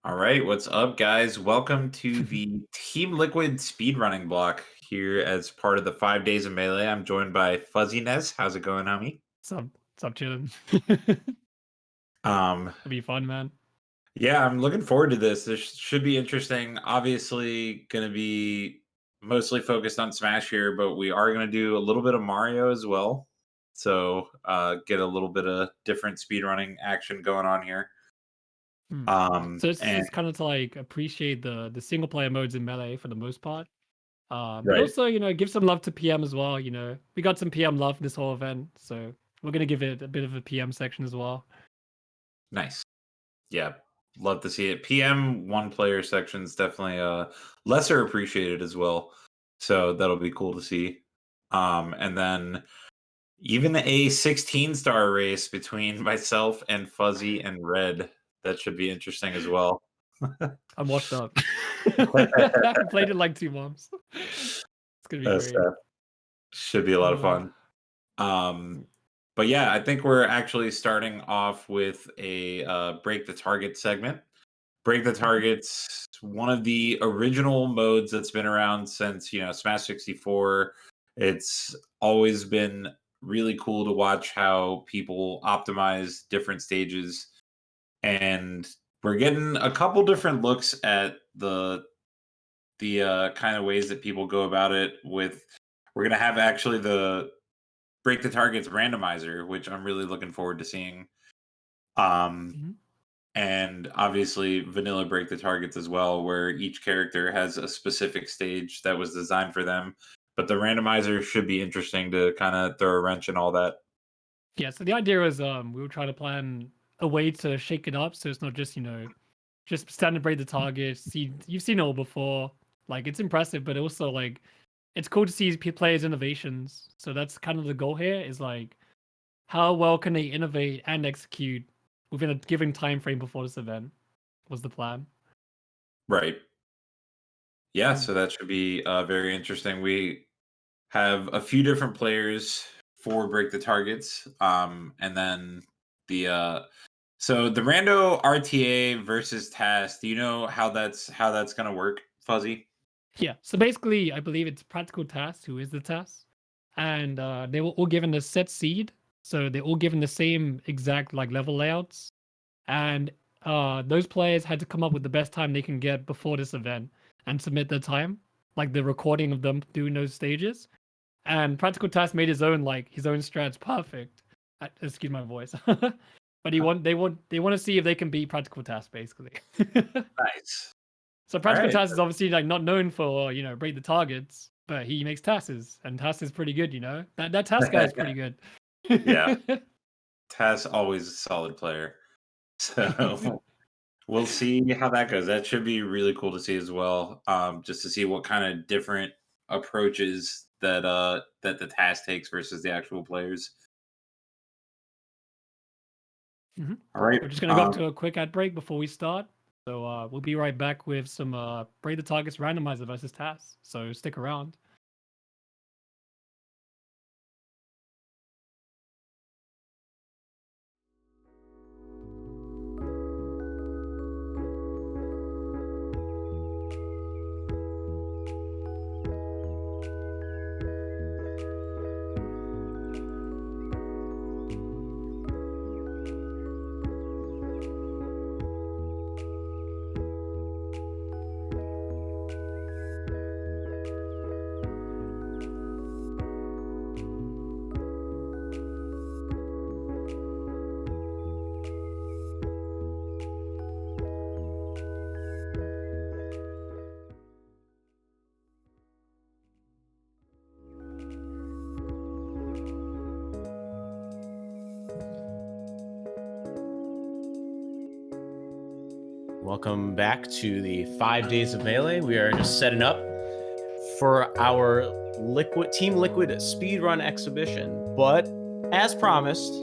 All right, what's up, guys? Welcome to the Team Liquid speedrunning block here as part of the 5 days of Melee. I'm joined by Fuzziness. How's it going, homie? What's up, chillin'? Um, It'll be fun, man. yeah, I'm looking forward to this. This should be interesting. Obviously, going to be mostly focused on Smash here, but we are going to do a little bit of Mario as well. So, get a little bit of different speedrunning action going on here. Hmm. So it's And just kind of to like appreciate the single player modes in Melee for the most part. But right, also, give some love to PM as well. We got some PM love this whole event, so we're gonna give it a bit of a PM section as well. nice. Yeah, love to see it. PM one player sections definitely lesser appreciated as well. So that'll be cool to see. And then even a 16-star race between myself and Fuzzy and Red. That should be interesting as well. I'm washed up. I haven't played it like 2 months. It's gonna be great. That should be a lot of Uh, fun. But yeah, I think we're actually starting off with a break the target segment. Break the targets, one of the original modes that's been around since, Smash 64. It's always been really cool to watch how people optimize different stages. And we're getting a couple different looks at the kind of ways that people go about it with we're going to have actually the break the targets randomizer, which I'm really looking forward to seeing. Um mhm. and obviously vanilla break the targets as well, where each character has a specific stage that was designed for them, but the randomizer should be interesting to kind of throw a wrench in all that. Yeah. So the idea was, we were trying to plan a way to shake it up, so it's not just just stand and break the target. See, you've seen it all before. Like it's impressive, but also like it's cool to see players' innovations. So that's kind of the goal here. Is like how well can they innovate and execute within a given time frame before this event? Was the plan? Right, yeah, Mm. so that should be very interesting. We have a few different players for break the targets, and then the so the rando RTA versus TAS. Do you know how that's gonna work, Fuzzy? Yeah. So basically, I believe it's Practical Task who is the task, and they were all given a set seed. So they're all given the same exact like level layouts, and those players had to come up with the best time they can get before this event and submit their time, like the recording of them doing those stages. And Practical Task made his own strats perfect. Excuse my voice, but they want to see if they can beat Practical Task basically. Nice. So All Practical right. Task is obviously like not known for break the targets, but he makes tasks, and task is pretty good. That task guy is pretty good. Yeah, TAS always a solid player. So we'll see how that goes. That should be really cool to see as well. Just to see what kind of different approaches that the task takes versus the actual players. Mhm. All right. We're just gonna go up to a quick ad break before we start. So we'll be right back with some break the targets randomizer versus tasks. So stick around. Welcome back to the 5 days of Melee. We are just setting up for our Team Liquid speedrun exhibition. But as promised,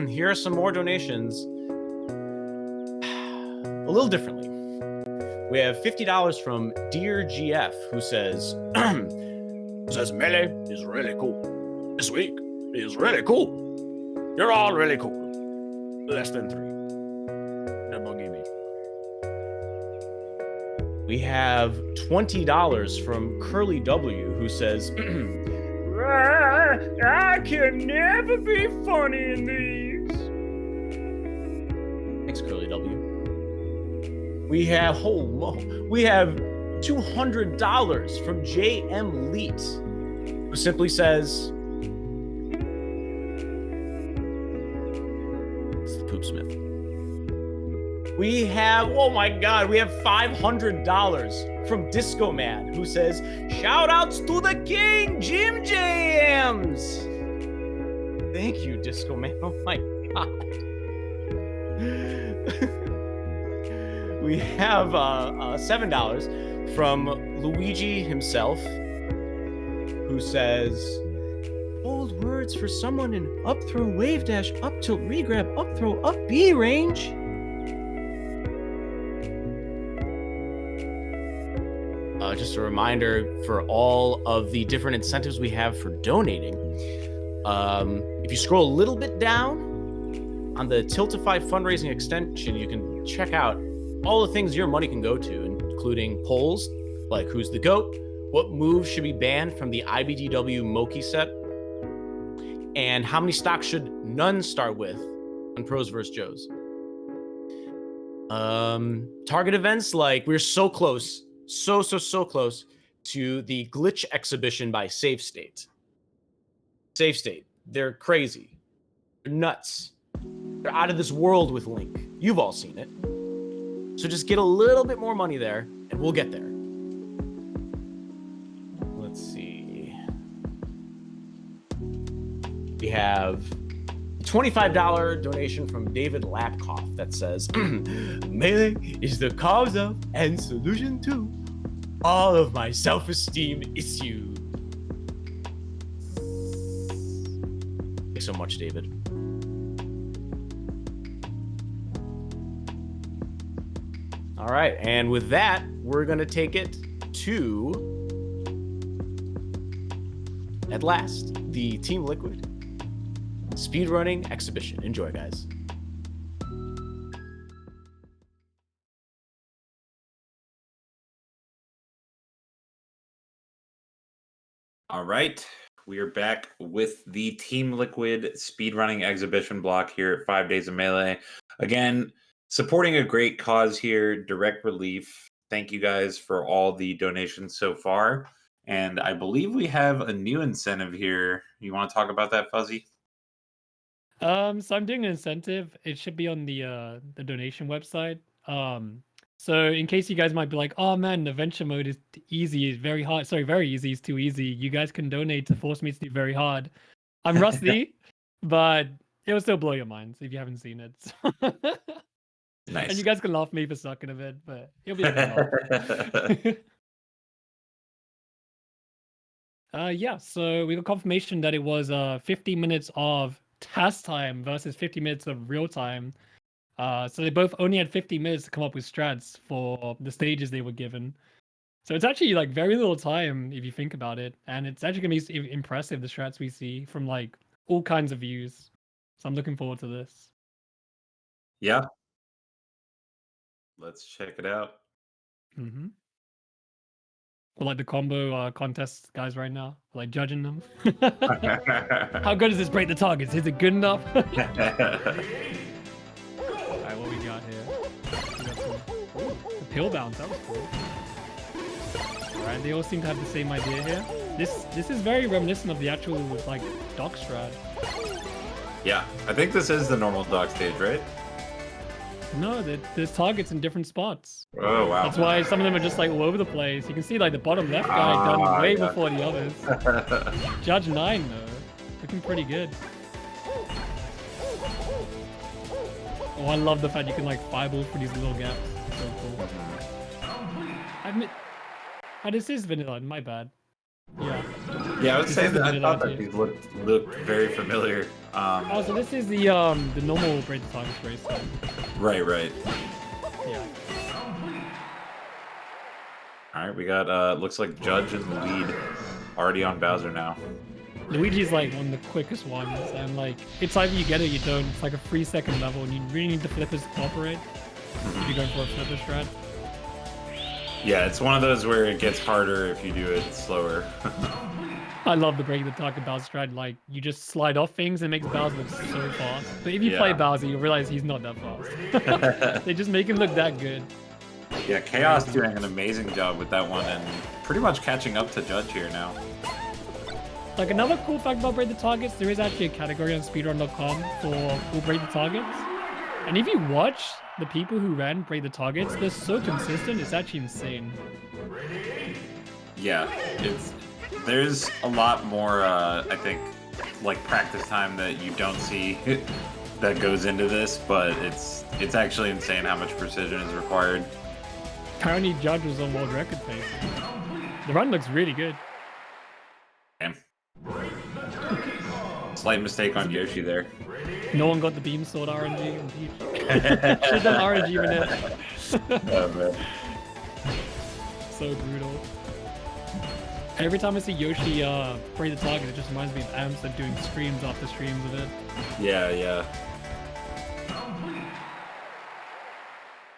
here are some more donations a little differently. We have $50 from Dear GF, who says, Melee is really cool. This week is really cool. You're all really cool. Less than 3. No boogie me. We have $20 from Curly W, who says, I can never be funny in these. Thanks, Curly W. We have $200 from JM Leet, who simply says, it's the Poopsmith. We have, oh my God, we have $500 from Disco Man, who says, shout outs to the king, Jim Jams. Thank you, Disco Man. Oh my God. We have $7 from Luigi himself, who says, bold words for someone in up throw, wave dash, up tilt, regrab, up throw, up B range. Just a reminder for all of the different incentives we have for donating. If you scroll a little bit down on the Tiltify fundraising extension, you can check out all the things your money can go to, including polls like who's the GOAT, what moves should be banned from the IBDW Moki set, and how many stocks should none start with on Pros vs. Joes. Target events like we're so close, so close to the glitch exhibition by Safe State. Safe State, they're crazy. They're nuts. They're out of this world with Link. You've all seen it. So just get a little bit more money there, and we'll get there. Let's see. We have a $25 donation from David Lapkoff that says, Melee is the cause of and solution to all of my self-esteem issues. Thanks so much, David. All right, and with that, we're gonna take it to, at last, the Team Liquid speedrunning exhibition. Enjoy, guys. All right, we are back with the Team Liquid speedrunning exhibition block here at 5 Days of Melee. Again, supporting a great cause here, Direct Relief. Thank you guys for all the donations so far. And I believe we have a new incentive here. You want to talk about that, Fuzzy? So I'm doing an incentive. It should be on the donation website. So in case you guys might be like, oh man, adventure mode is easy, it's very hard. Sorry, very easy is too easy. You guys can donate to force me to do very hard. I'm rusty, but it will still blow your minds if you haven't seen it. Nice. And you guys can laugh at me for sucking a bit, but it'll be a yeah, so we got confirmation that it was 50 minutes of task time versus 50 minutes of real time. So they both only had 50 minutes to come up with strats for the stages they were given. So it's actually like very little time if you think about it. And it's actually going to be impressive, the strats we see from like all kinds of views. So I'm looking forward to this. Yeah. Let's check it out. Mm-hmm. Or like the combo contest guys right now, like judging them. How good does this break the targets? Is it good enough? Alright, what we got here? We got some the pill bounce, that was cool. Alright, they all seem to have the same idea here. This is very reminiscent of the actual like dock strat. Yeah, I think this is the normal dock stage, right? No, there's targets in different spots. Oh, wow. That's why some of them are just like all over the place. You can see like the bottom left guy done way before the others. Judge 9 though, looking pretty good. Oh, I love the fact you can like fireball for these little gaps. So cool. I admit, this is vanilla. My bad. Yeah. Yeah, I would say that I thought that these looked very familiar. Oh, so this is the normal break the targets race. So. Right. Yeah. All right, we got looks like Judge in the lead, already on Bowser now. Luigi's like one of the quickest ones, and like it's either you get it or you don't. It's like a 3-second level, and you really need the flippers to cooperate if you're going for a flipper strat. Yeah, it's one of those where it gets harder if you do it slower. I love the break the target Bowser strat. Like, you just slide off things and it makes Bowser look so fast. But if you play Bowser, you'll realize he's not that fast. They just make him look that good. Yeah, Chaos doing an amazing job with that one and pretty much catching up to Judge here now. Like, another cool fact about break the targets, there is actually a category on speedrun.com for break the targets. And if you watch the people who ran break the targets, they're so consistent, it's actually insane. Yeah, there's a lot more, I think, like practice time that you don't see that goes into this, but it's actually insane how much precision is required. Apparently Judge was on world record pace. The run looks really good. Damn. Slight mistake on Yoshi there. No one got the beam sword RNG on Peach. Should've done RNG with it. Oh, man. So brutal. Every time I see Yoshi break the target, it just reminds me of Amster doing streams after streams of it. Yeah.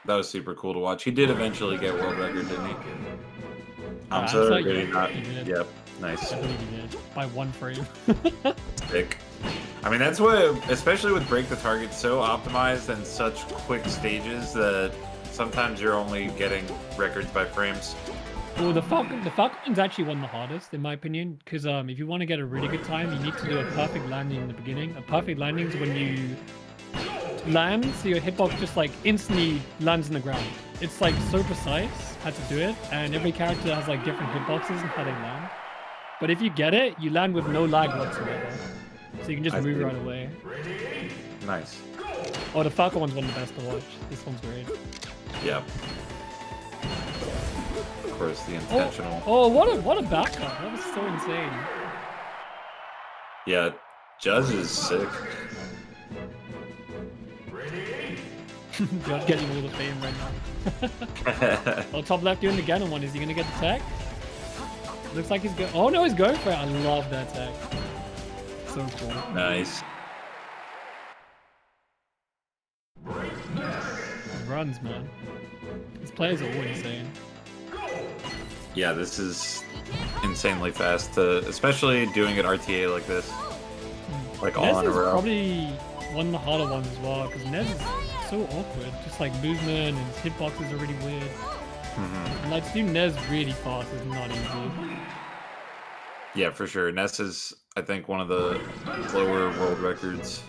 That was super cool to watch. He did eventually get world record, didn't he? Amster, did he not? He did. Yep, nice. I believe he did. By 1 frame. Sick. I mean, that's what, especially with Break the Target, so optimized and such quick stages that sometimes you're only getting records by frames. Well, the Falcon one's actually one of the hardest, in my opinion, because if you want to get a really good time, you need to do a perfect landing in the beginning. A perfect landing is when you land, so your hitbox just like instantly lands in the ground. It's like so precise how to do it, and every character has like different hitboxes and how they land. But if you get it, you land with no lag whatsoever. So you can just move right away. Nice. Oh, the Falcon one's one of the best to watch. This one's great. Yep. Of course, the intentional. Oh, what a backup. That was so insane. Yeah, Judge is sick. Judge getting all the fame right now. Oh, top left doing the Ganon one. Is he gonna get the tech? Looks like he's going. Oh no, he's going for it. I love that tech. So cool. Nice. Runs, man. These players are all insane. Yeah, this is insanely fast, especially doing it RTA like this. Like all in a row. Probably one of the harder ones as well, because Nez is so awkward. Just like movement and his hitboxes are really weird. And like to do Nez really fast is not easy. Yeah, for sure. Ness is, I think, one of the lower world records.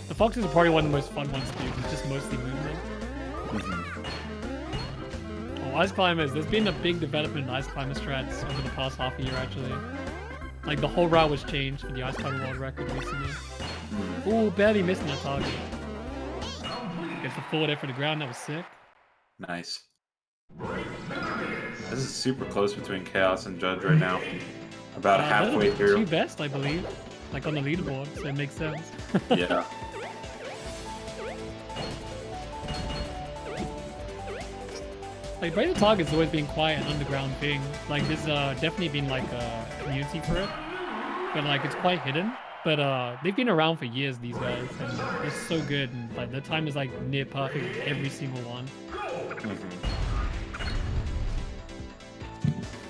The Foxes are probably one of the most fun ones to do. It's just mostly movement. Oh, Ice Climbers. There's been a big development in Ice Climber strats over the past half a year, actually. Like, the whole route was changed for the Ice Climber world record recently. Ooh, barely missing that target. Gets the forward air for the ground. That was sick. Nice. This is super close between Chaos and Judge right now. About halfway through. Two best, I believe. Like on the leaderboard, so it makes sense. Yeah. Like, Break the Target's always been quite an underground thing. Like, there's definitely been like a community for it. But like, it's quite hidden. But they've been around for years, these guys. And they're so good. And like, their time is like near perfect every single one.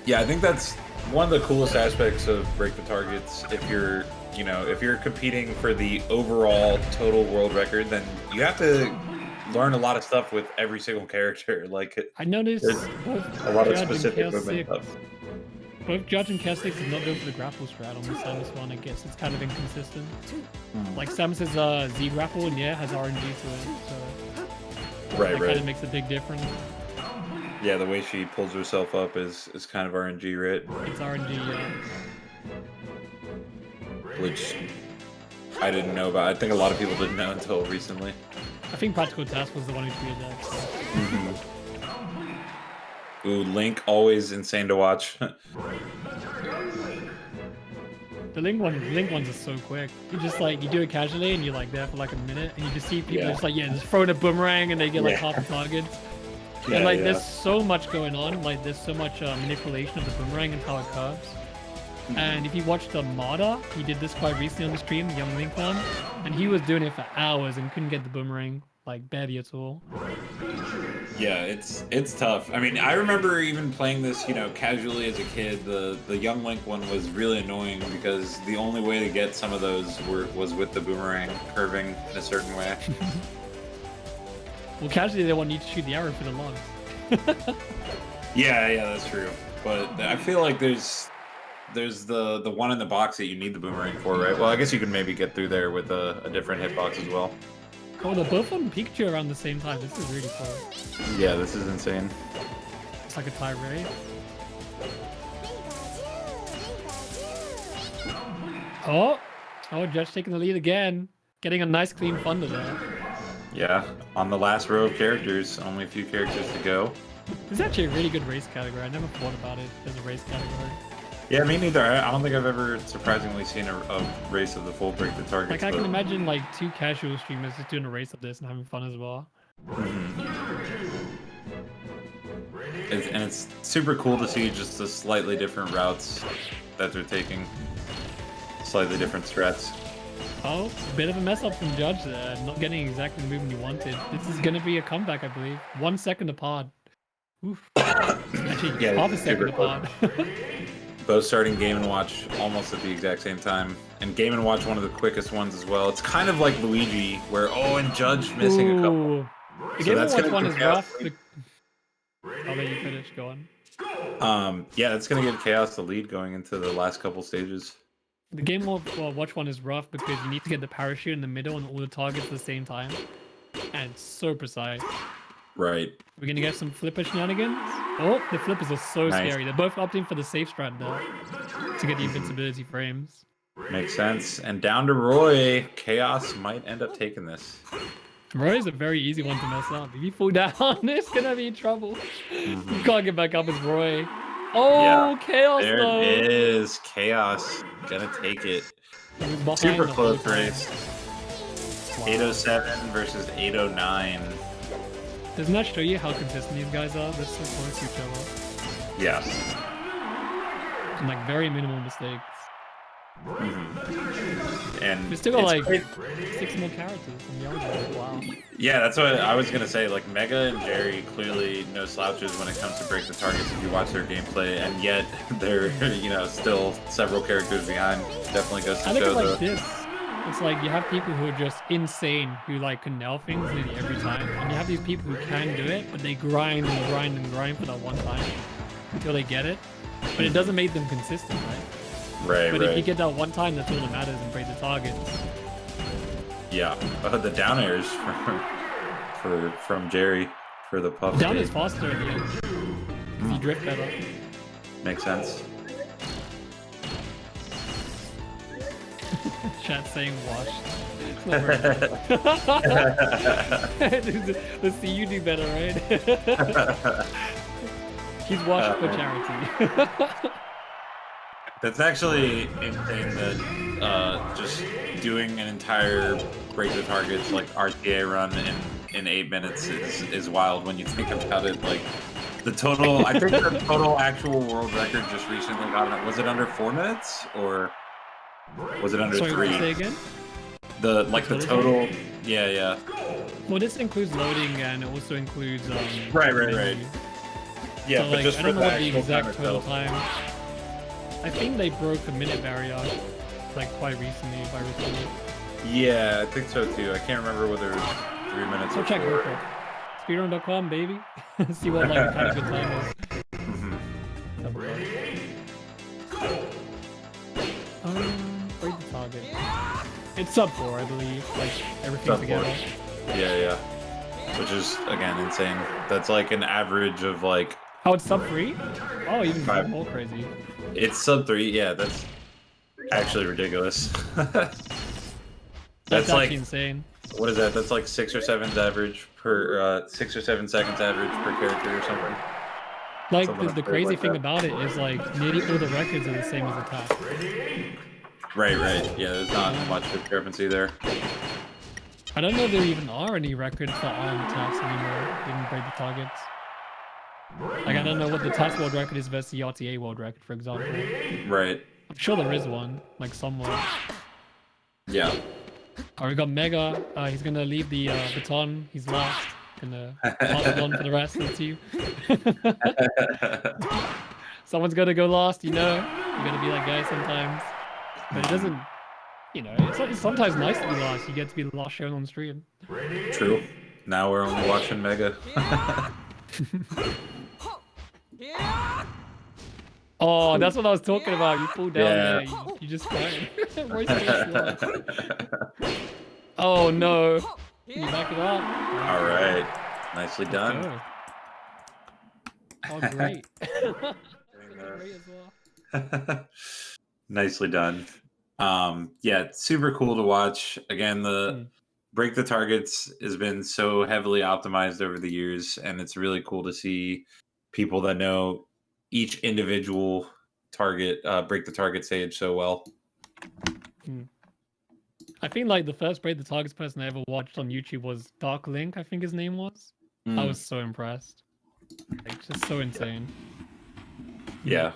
Yeah, I think that's one of the coolest aspects of Break the Targets. If you're, if you're competing for the overall total world record, then you have to learn a lot of stuff with every single character. Like, I noticed a lot of specific movement stuff. Both Judge and Chaos 6 did not go for the grapple strat on the Samus one. I guess it's kind of inconsistent. Like, Samus's Z grapple, and yeah, has RNG to it. So right. That kind of makes a big difference. Yeah, the way she pulls herself up is kind of RNG, right? It's RNG, yeah. Which I didn't know about. I think a lot of people didn't know until recently. I think Practical TAS was the one who tweeted that. So. Ooh, Link, always insane to watch. The Link ones are so quick. You just like, you do it casually and you're like there for like a minute and you just see people just like, just throwing a boomerang and they get like half the targets. And like, there's so much going on. Like, there's so much manipulation of the boomerang and how it curves. And if you watch the Marta, he did this quite recently on the stream, the Young Link one, and he was doing it for hours and couldn't get the boomerang, like, barely at all. Yeah, it's tough. I mean, I remember even playing this, casually as a kid. The young Link one was really annoying because the only way to get some of those was with the boomerang curving in a certain way. Well, casually they want you to shoot the arrow for the lungs. Yeah, that's true. But I feel like there's the one in the box that you need the boomerang for, right? Well, I guess you can maybe get through there with a different hitbox as well. Oh, they're both on Pikachu around the same time. This is really cool. Yeah, this is insane. It's like a tirade. Oh, Judge taking the lead again. Getting a nice clean thunder there. Yeah, on the last row of characters, only a few characters to go. This is actually a really good race category. I never thought about it as a race category. Yeah, me neither. I don't think I've ever surprisingly seen a race of the full break the targets. Like, I can imagine like 2 casual streamers just doing a race of this and having fun as well. And it's super cool to see just the slightly different routes that they're taking. Slightly different strats. Oh, a bit of a mess up from Judge there. Not getting exactly the movement he wanted. This is going to be a comeback, I believe. 1 second apart. Oof. Actually, Yeah, half a second apart. Both starting Game & Watch almost at the exact same time. And Game & Watch one of the quickest ones as well. It's kind of like Luigi, where, and Judge missing a couple. The So Game that's & Watch gonna one give is Chaos rough. I'll let you finish. Go on. Yeah, that's going to give Chaos the lead going into the last couple stages. The Game & Watch one is rough because you need to get the parachute in the middle and all the targets at the same time. And it's so precise. Right. We're gonna get some flipper shenanigans. Oh, the flippers are so Nice. scary. They're both opting for the safe strat there to get the invincibility frames. Makes sense. And down to Roy. Chaos might end up taking this. Roy is a very easy one to mess up. If you fall down, it's gonna be trouble. You can't get back up as Roy. Oh, Yeah, Chaos There though. it is. Chaos gonna take it. He was behind Super the whole close time. race. Wow. 807 versus 809. Doesn't that show you how consistent these guys are? They're so close to each other. Yeah. And like very minimal mistakes. And We still got it's like great. 6 more characters from Yellow. Wow. Yeah, that's what I was gonna say. Like Mega and Jerry, clearly no slouches when it comes to break the targets if you watch their gameplay, and yet they're still several characters behind. Definitely goes to I look show at like the. this. It's like you have people who are just insane, who like can nail things nearly every time, and you have these people who can do it, but they grind and grind and grind for that one time until they get it. But it doesn't make them consistent, right? Right, But right. if you get that one time, that's all that matters and break the targets. Yeah, the down airs from Jerry for the puff. Down is stage. faster at the end. You drift better. Makes sense. Chat saying washed. It's not very good. Let's see you do better, right? He's washed for charity. That's actually insane that just doing an entire break the targets like RTA run in 8 minutes is wild when you think about it. Like the total, I think the total actual world record just recently got it. Was it under 4 minutes or was it under Sorry, 3? say again? The total, yeah. Well, this includes loading and it also includes Right. Yeah, so, but like, just I for don't know the what the actual exact time total itself. time. I think they broke a minute barrier like quite recently, if I recall. Yeah, I think so too. I can't remember whether it was 3 minutes So or check 4. real quick. Speedrun.com, baby. See what like kind of good time is. Mhm. Have a look. Break the target. It's sub 4, I believe. Like everything Sub 4. together. Yeah. Which is again insane. That's like an average of like Oh, it's sub 3? Oh, even 5. more crazy. It's sub 3. Yeah, that's actually ridiculous. That's like actually insane. what is that? That's like 6 or 7 average per 6 or 7 seconds average per character or something. Like Something the absurd crazy like thing that. about it is like nearly all the records are the same as the TAS. Right. Yeah, there's not much discrepancy there. I don't know if there even are any records that aren't TAS anymore, even break the targets. Like I don't know what the TAS world record is versus the RTA world record, for example. Right. I'm sure there is one, like somewhere. Yeah. Oh, we got Mega. He's gonna leave the baton. He's last. Gonna pass it on for the rest of the team. Someone's gonna go last, you know. You gotta be that guy sometimes. But it doesn't, you know, it's sometimes nice to be last. You get to be the last shown on stream. True. Now we're only watching Mega. Oh, that's what I was talking about. You fall down Yeah. there. You just cry. Roy's so slow. Oh no. Can you back it up? All right. Nicely done. Go. Oh, great. Great as well. Nicely done. Yeah, it's super cool to watch. Again, the break the targets has been so heavily optimized over the years, and it's really cool to see people that know each individual target break the target stage so well. I think like the first break the targets person I ever watched on YouTube was Dark Link, I think his name was. I was so impressed. Like, just so insane. Yeah.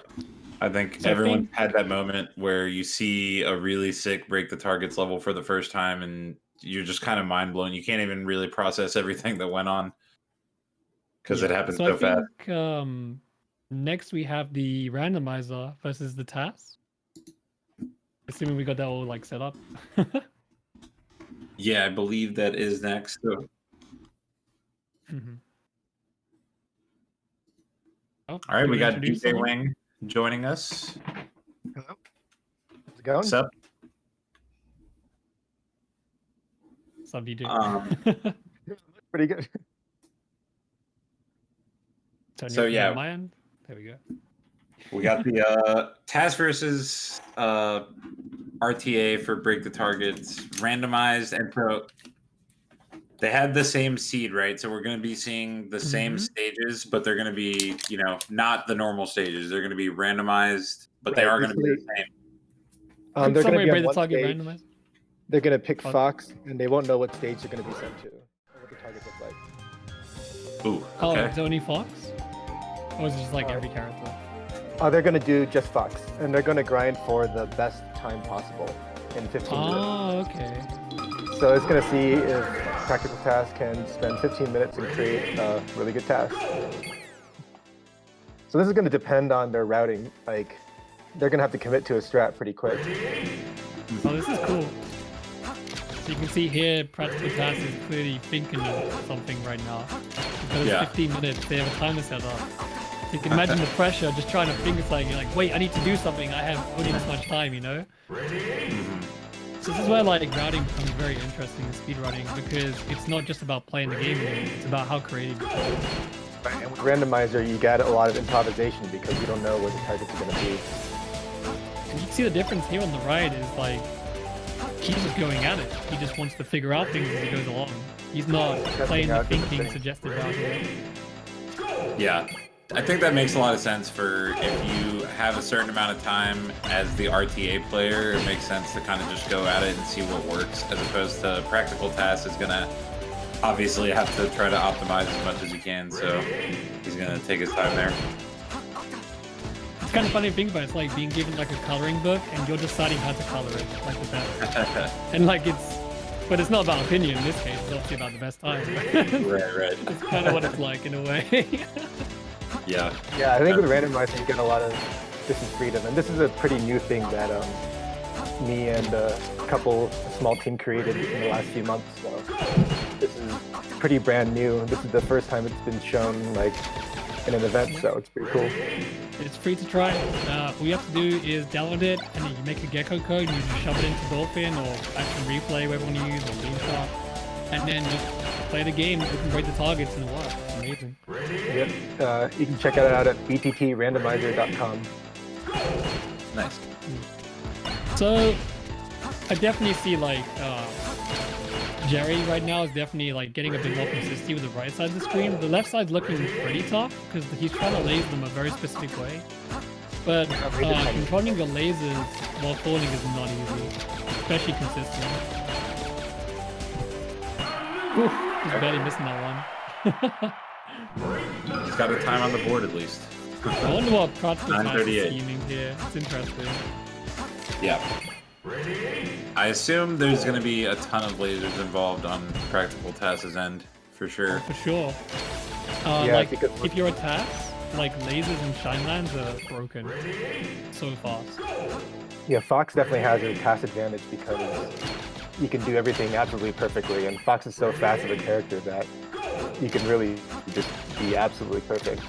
I think everyone's had that moment where you see a really sick break the targets level for the first time and you're just kind of mind blown. You can't even really process everything that went on because it happens so fast. I think next we have the randomizer versus the TAS. Assuming we got that all like set up. Yeah, I believe that is next. So. Oh, all right, we got DJ Wing joining us. Hello. How's it going? What's up? What's up, DJ? Pretty good. So yeah, my end. There we go. We got the TAS versus RTA for break the targets randomized, and so they had the same seed, right? So we're going to be seeing the same stages, but they're going to be, you know, not the normal stages. They're going to be randomized, but they are going to be the same. They're going to be on the one target stage. randomized. They're going to pick Fox, and they won't know what stage they're going to be sent to, or what the targets look like. Ooh, Oh, okay. is it only Fox? Or is it just like every character? They're going to do just Fox, and they're going to grind for the best time possible in 15 minutes. Oh, okay. So it's going to see if Practical TAS can spend 15 minutes and create a really good task. So this is going to depend on their routing. Like, they're going to have to commit to a strat pretty quick. Oh, this is cool. So you can see here, Practical TAS is clearly thinking of something right now. Because it's 15 minutes, they have a timer set up. So you can imagine the pressure, just trying to think of something. You're like, wait, I need to do something. I have only this much time, you know? So this is where like routing becomes very interesting in speedrunning, because it's not just about playing the game anymore, it's about how creative you are. And with randomizer, you get a lot of improvisation because you don't know where the targets are going to be. And you can see the difference here on the right is like, he's just going at it. He just wants to figure out things as he goes along. He's not playing the thinking suggested route here. Yeah. I think that makes a lot of sense for if you have a certain amount of time as the RTA player, it makes sense to kind of just go at it and see what works, as opposed to Practical TAS is going to obviously have to try to optimize as much as he can, so he's going to take his time there. It's kind of funny to think about it. It's like being given like a coloring book and you're deciding how to color it, like the best. And like but it's not about opinion in this case, it's obviously about the best time. Right. It's kind of what it's like in a way. Yeah, I think with randomizing you get a lot of freedom, and this is a pretty new thing that me and a small team created in the last few months. So this is pretty brand new. This is the first time it's been shown like in an event, so it's pretty cool. It's free to try. All you have to do is download it, and then you make a gecko code, and you just shove it into Dolphin or Action Replay, whatever you want to use, or GameStop, and then just play the game. You can break the targets and it works. It's amazing. Yep. You can check it out at bttrandomizer.com. nice. So I definitely see like Jerry right now is definitely like getting a bit more consistency with the right side of the screen. The left side's looking pretty tough because he's trying to laser them a very specific way. But controlling your lasers while falling is not easy, especially consistently. Whew, just barely missing that one. He's got a time on the board at least. I wonder what Practical TAS is 9:38. scheming here. It's interesting. Yeah. I assume there's going to be a ton of lasers involved on Practical TAS's end for sure. For sure. Yeah, like because- if you're a TAS, like lasers and shine lands are broken so fast. Yeah, Fox definitely has a TAS advantage because you can do everything absolutely perfectly, and Fox is so fast of a character that you can really just be absolutely perfect.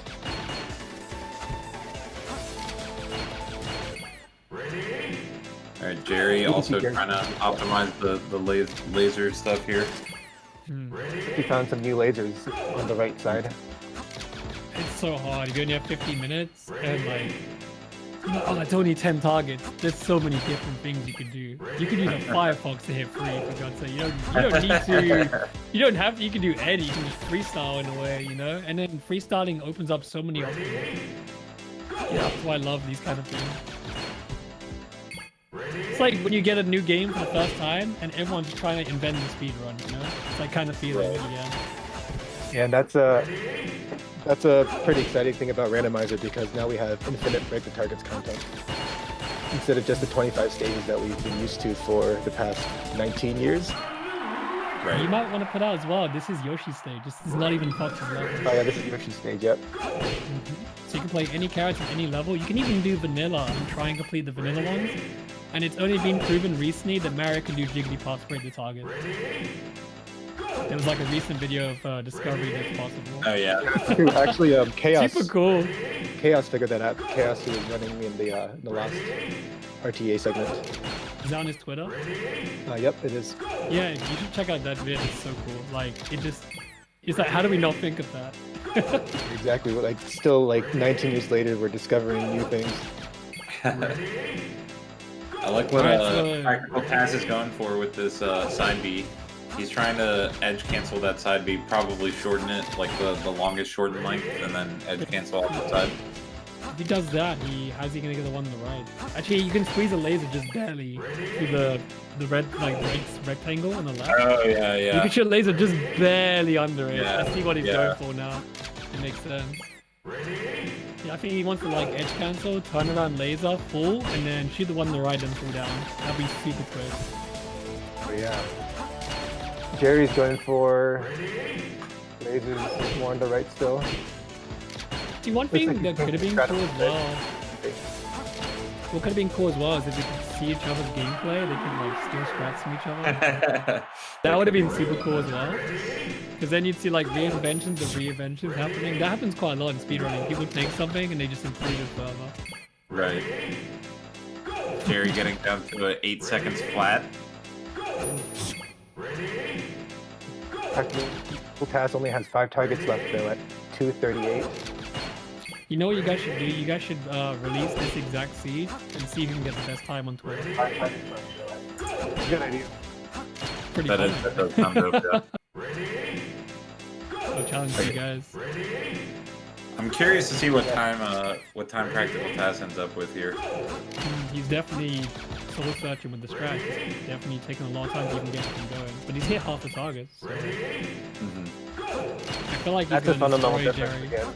All right, Jerry can see also Jerry. trying to optimize the laser stuff here. He found some new lasers on the right side. It's so hard. You only have 50 minutes, and like, oh, it's only 10 targets. There's so many different things you could do. You could use a Firefox to hit free, for God's sake. You don't need to. You don't have to. You can do Eddie. You can just freestyle in a way, you know. And then freestyling opens up so many options. Yeah, that's why I love these kind of things. It's like when you get a new game for the first time, and everyone's trying to invent the speed run, you know. It's like kind of feeling, yeah. Yeah, and that's a pretty exciting thing about randomizer because now we have infinite break the targets content instead of just the 25 stages that we've been used to for the past 19 years. Right. You might want to put out as well. This is Yoshi's stage. This is not even Fox's level. Oh yeah, this is Yoshi's stage, yep. So you can play any character, any level. You can even do vanilla and try and complete the vanilla ones. And it's only been proven recently that Mario can do Jigglypuff break the target. There was like a recent video of Discovery that's possible. Oh yeah. Actually, Chaos. Super cool. Chaos figured that out. Chaos, who was running in the last RTA segment. Is that on his Twitter? Yep, it is. Yeah, you should check out that video. It's so cool. Like, it's like, how do we not think of that? Exactly. Like, still, like 19 years later, we're discovering new things. I like what Alright, so- Practical TAS is going for with this side B. He's trying to edge cancel that side B, probably shorten it, like the longest shorten length, and then edge cancel off the side. If he does that, how's he gonna get the one on the right? Actually, you can squeeze a laser just barely through the red rectangle on the left. Oh yeah, You yeah. can shoot a laser just barely under it. Yeah, I see what he's yeah. going for now. It makes sense. Yeah, I think he wants to like edge cancel, turn around laser, full, and then shoot the one on the right and pull down. That'd be super quick. Oh yeah. Jerry's going for lasers more on the right still. See, one Looks like thing he's that could have been trying cool to as well. What could have been cool as well is if they could see each other's gameplay, they could like steal strats from each other. That would have been super cool as well. Because then you'd see like reinventions of reinventions happening. That happens quite a lot in speedrunning. People take something and they just improve it further. Right. Jerry getting down to 8 seconds flat. Practical TAS only has 5 targets left though at 238. You know what you guys should do? You guys should release this exact seed and see who can get the best time on Twitter. Good idea. Pretty That fun. does sound dope, yeah. I'll challenge you guys. I'm curious to see what time Practical TAS ends up with here. He's definitely soul searching with the strat. He's definitely taking a long time to even get him going. But he's hit half the targets, so Mhm. I feel like he's That's a gonna fundamental destroy difference Jerry. again.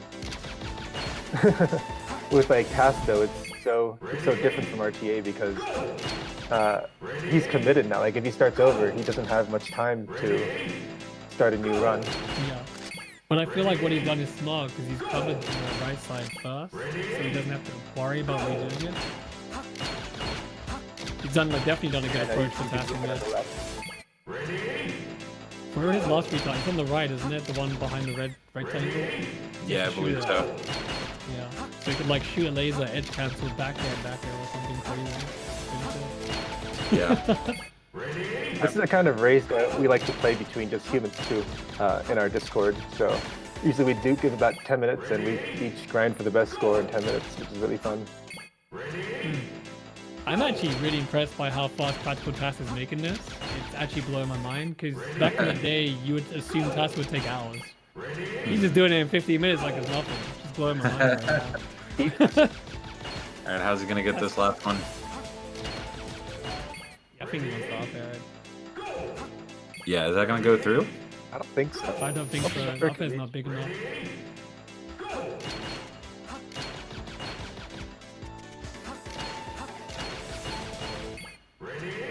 With like TAS though, it's so different from RTA because he's committed now. Like if he starts over, he doesn't have much time to start a new run. Yeah. But I feel like what he's done is smart because he's covered the right side first, so he doesn't have to worry about redoing it. He's done definitely done a good approach to passing at the it. left. Where are his last three times? It's on the right, isn't it? The one behind the red rectangle? Yeah, I believe so. Yeah. So you could like shoot a laser, edge cancel, back air, or something crazy. Yeah. This is the kind of race that we like to play between just humans too in our Discord. So usually we do give about 10 minutes and we each grind for the best score in 10 minutes, which is really fun. I'm actually really impressed by how fast Practical TAS is making this. It's actually blowing my mind because back in the day, you would assume TAS would take hours. He's just doing it in 15 minutes like it's nothing. It's just blowing my mind right now. Alright, how's he gonna get this last one? I think he wants to up air it. Yeah, is that gonna go through? I don't think so. I don't think so. Sure Up air's not big enough.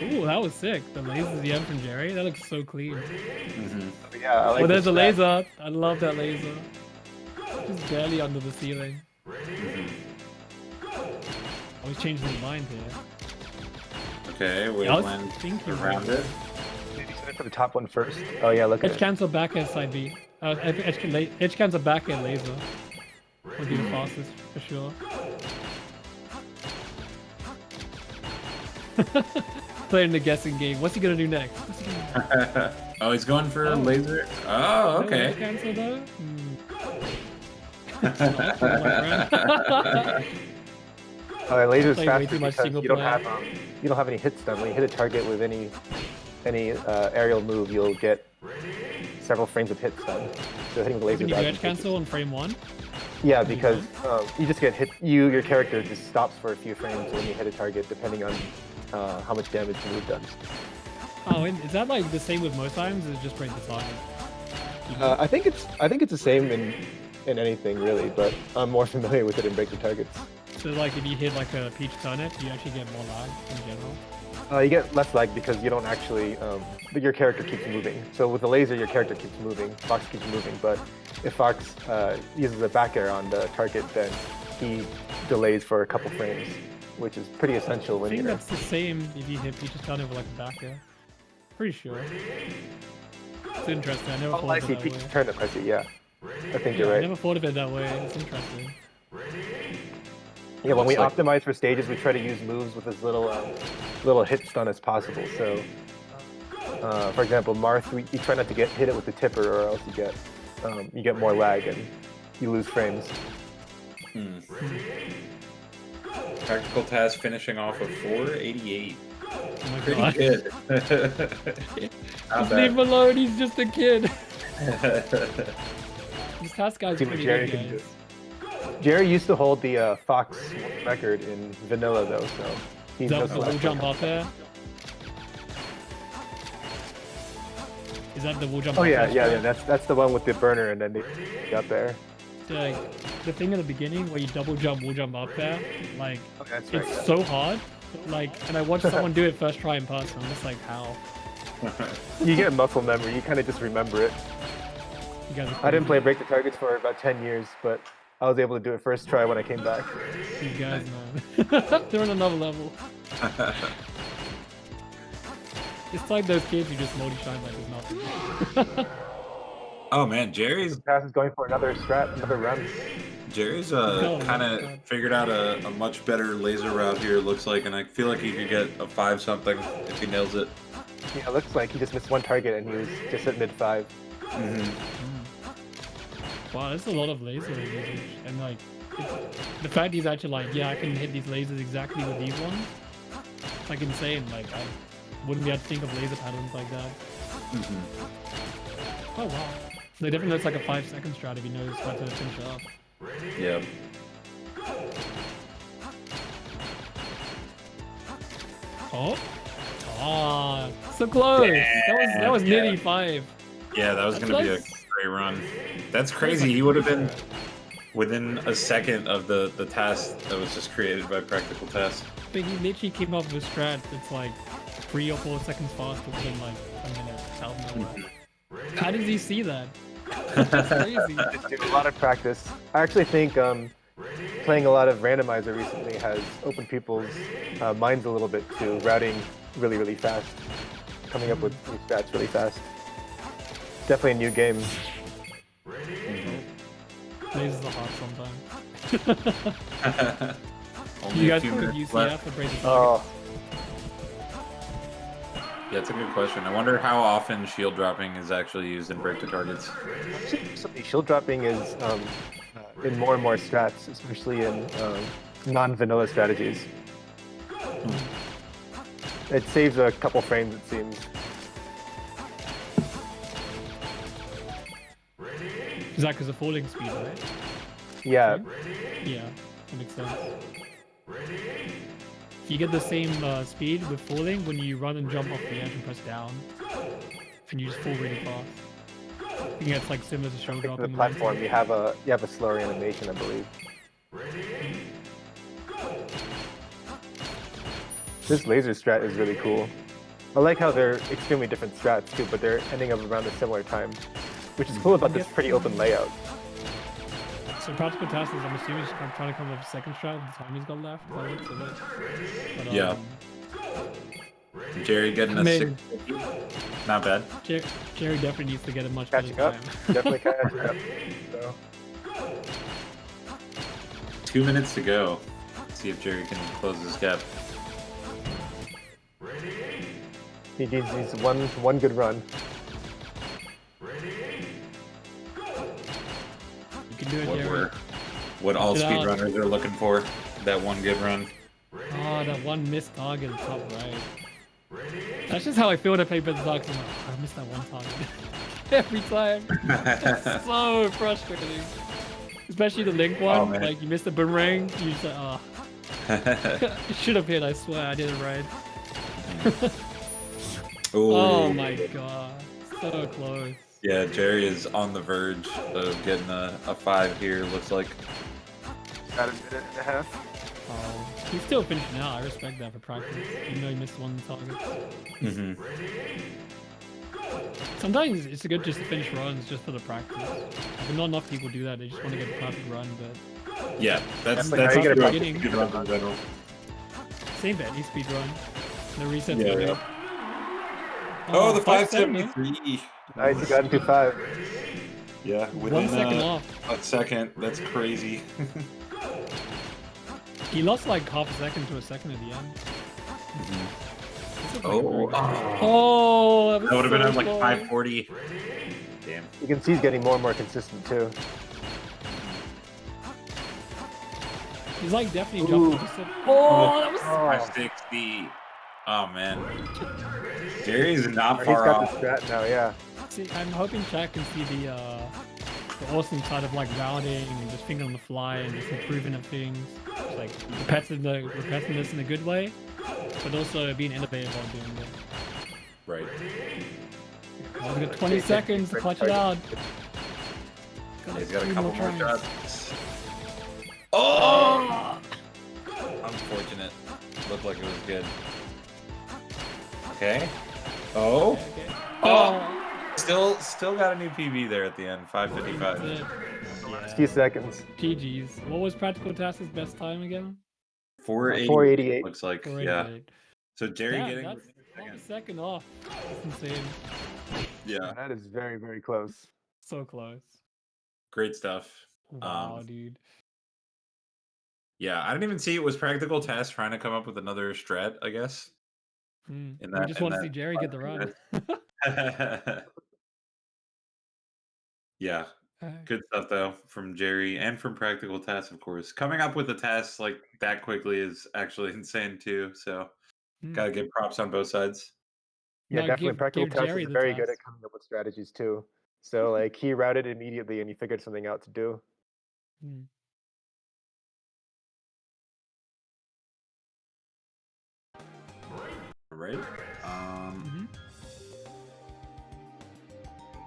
Ooh, Ooh, that was sick. The lasers the end from Jerry. That looks so clean. Yeah, I like Oh, there's a strat. laser. I love that laser. Just barely under the ceiling. Oh, he's changing his mind here. Okay, we I was went thinking around it. Maybe set it for the top one first. Oh yeah, look at Edge it. cancel back air side B. Edge cancel back air laser. Would be the fastest for sure. Playing the guessing game. What's he gonna do next? What's he gonna do? Oh, he's going for Oh. laser. Oh, No okay. edge cancel though? Not cool, my friend. Laser's Playing way faster too much because single you don't player. have you don't have any hit stun. When you hit a target with any aerial move, you'll get several frames of hit stun. So hitting with laser. Can you do edge cancel on frame 1? Yeah, because you just get hit. Your character just stops for a few frames when you hit a target, depending on how much damage the move does. Oh, and is that like the same with most items? Or is it just break the target? I think it's the same in anything really, but I'm more familiar with it in break the targets. So like if you hit like a peach turnip, you actually get more lag in general. You get less lag because you don't actually, your character keeps moving. So with the laser, your character keeps moving, Fox keeps moving, but if Fox uses a back air on the target, then he delays for a couple frames, which is pretty essential I when think you're... that's the same if you hit peach's turnip with like a back air. Pretty sure. It's interesting. I never Oh, thought I of see, it that peach way. turnip, I see, yeah. I think you're I right. never thought of it that way. It's interesting. Yeah, when we Looks like- optimize for stages, we try to use moves with as little hit stun as possible. So, for example, Marth, you try not to hit it with the tipper, or else you get more lag and you lose frames. Practical TAS finishing off of 488. Oh my Pretty god. good. Not Just leave him bad. alone. He's just a kid. This task guy's See what pretty Jerry good, can do. guys. Jerry used to hold the Fox record in vanilla, though, so he Is that knows the how wall that jump works. up there? Is that the wall jump Oh up yeah, there? yeah. That's the one with the burner, and then they got there. Like, the thing at the beginning where you double jump, wall jump up there, like, Oh, that's right. it's Yeah. so hard. Like, and I watched someone do it first try in person. I'm just like, how? You get muscle memory. You kind of just remember it. You guys are I didn't crazy. play Break the Targets for about 10 years, but I was able to do it first try when I came back. These guys, man. They're on another level. It's like those kids who just multi-shine like there's nothing. Oh man, Jerry's TAS is going for another strat, another run. Oh, kind my of God. figured out a much better laser route here, it looks like, and I feel like he could get a 5 something if he nails it. Yeah, it looks like he just missed one target and he was just at mid 5. Wow, there's a lot of laser usage. And like, the fact he's actually like, yeah, I can hit these lasers exactly with these ones. It's like insane. Like, I wouldn't be able to think of laser patterns like that. Oh wow. They definitely looks like a 5-second strat if he knows how to finish it up. Yep. Oh. Ah, so close. That was Yeah. nearly 5. Yeah, that was That's going to be a nice. great run. That's crazy. He would have been within a second of the task that was just created by Practical TAS. But he literally came up with a strat that's like 3 or 4 seconds faster within like a minute. Out of nowhere. How did he see that? That's crazy. Just do a lot of practice. I actually think playing a lot of randomizer recently has opened people's minds a little bit to routing really, really fast. Coming up with new stats really fast. Definitely a new game. Lasers are hard sometimes. Only You a guys few put minutes UCF left. for breaking Oh, Yeah, it's a good question. I wonder how often shield dropping is actually used in break the targets. actually, shield dropping is in more and more strats, especially in non-vanilla strategies. It saves a couple frames, it seems. Is that because of falling speed, right? Yeah, Yeah, that makes sense. You get the same speed with falling when you run and jump off the edge and press down, and you just fall really fast. I think that's like similar to show the dropping. platform you have a slower animation, I believe. This laser strat is really cool. I like how they're extremely different strats too, but they're ending up around a similar time, which is cool about this pretty open layout. So practical task is, I'm assuming he's trying to come up with a second strat with the time he's got left. By the looks of it. But, Yeah. Jerry getting I a mean, 6. Not bad. Jerry definitely needs to get a much Catching better up, time. definitely catching up. So 2 minutes to go. See if Jerry can close this gap. he needs one good run. You can do it, Jerry. What all Get out. speedrunners are looking for. That one good run. Oh, that one missed target at the top right. That's just how I feel when I play Better Talks. I'm like, oh, I missed that one target. Every time. It's so frustrating. Especially the Link one. man. Like, you missed the boomerang. You just like, oh. It should have hit, I swear. I did it right. Oh my god. So close. Yeah, Jerry is on the verge of getting a 5 here, looks like. Got a minute and a half. Oh, he's still finishing out. I respect that for practice. Even though he missed one target. Sometimes it's good just to finish runs just for the practice. Like, not enough people do that. They just want to get the perfect run, but Yeah, that's like, how you true. get a beginning. Good runs in general. Same bet, each speed run. The resets Yeah, are yeah. great. Oh, the 570. 573. Nice, you got into 5. Yeah, 1 within second off. a second. That's crazy. He lost like half a second to a second at the end. This is, like, a very Oh, good Oh, that would have been so at like close. 540. Damn. You can see he's getting more and more consistent too. He's like definitely Ooh. jumping. Oh, that was. 560. Oh man. Jerry's not He's far got off. the strat now, yeah. See, I'm hoping Shaq can see the awesome side of like routing and just thinking on the fly and just improving of things. Just, like repetitiveness in a good way, but also being innovative while doing it. Right. Oh, we got 20 seconds to clutch it out. He's got a couple more tries. shots. Oh! Unfortunate. Looked like it was good. Okay. Oh. Okay. Oh. Still got a new PB there at the end. 555. That's it. Last few seconds. GG's. What was Practical Task's best time again? 488. 488. Looks like. 488. Yeah. So Jerry Damn, getting that's half a second off. That's insane. yeah. That is very, very close. So close. Great stuff. Wow, dude. Yeah, I didn't even see it was Practical Task trying to come up with another strat, I guess. We in just in want to that see Jerry get the run. Yeah. Good stuff though from Jerry and from Practical Task, of course. Coming up with a task like that quickly is actually insane too. So gotta give props on both sides. Yeah, No, definitely. give Practical Task Jerry is the very good task. at coming up with strategies too. So like he routed immediately and he figured something out to do. Right?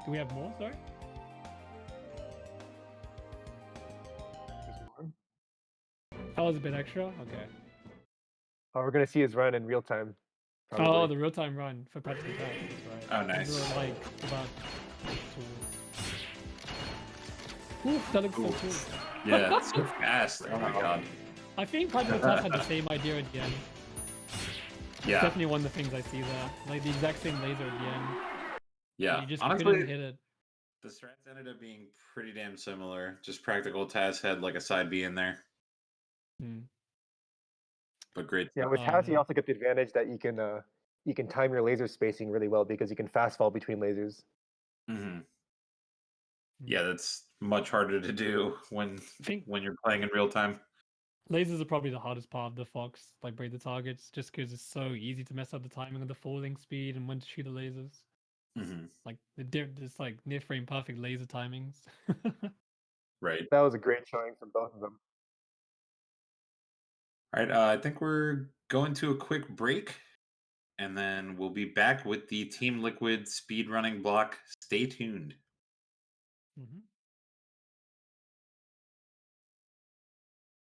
Do we have more? Sorry. That was a bit extra. Okay. Oh, we're gonna see his run in real time. Oh, Probably. the real-time run for Practical Task. That's right. Oh, nice. These were, like about. Ooh, that looks so cool. Yeah, it's so fast. Oh my god. I think Practical Task had the same idea at the end. Yeah. Definitely one of the things I see there. Like the exact same laser at the end. Yeah. You just Honestly, couldn't hit it. the strats ended up being pretty damn similar. Just Practical Task had like a side B in there. But great. Yeah, with TAS you also get the advantage that you can time your laser spacing really well because you can fast fall between lasers. Yeah, that's much harder to do when you're playing in real time. Lasers are probably the hardest part of the Fox, like break the targets, just because it's so easy to mess up the timing of the falling speed and when to shoot the lasers. Like it's like near frame perfect laser timings. Right. That was a great showing from both of them. All right. I think we're going to a quick break, and then we'll be back with the Team Liquid speedrunning block. Stay tuned.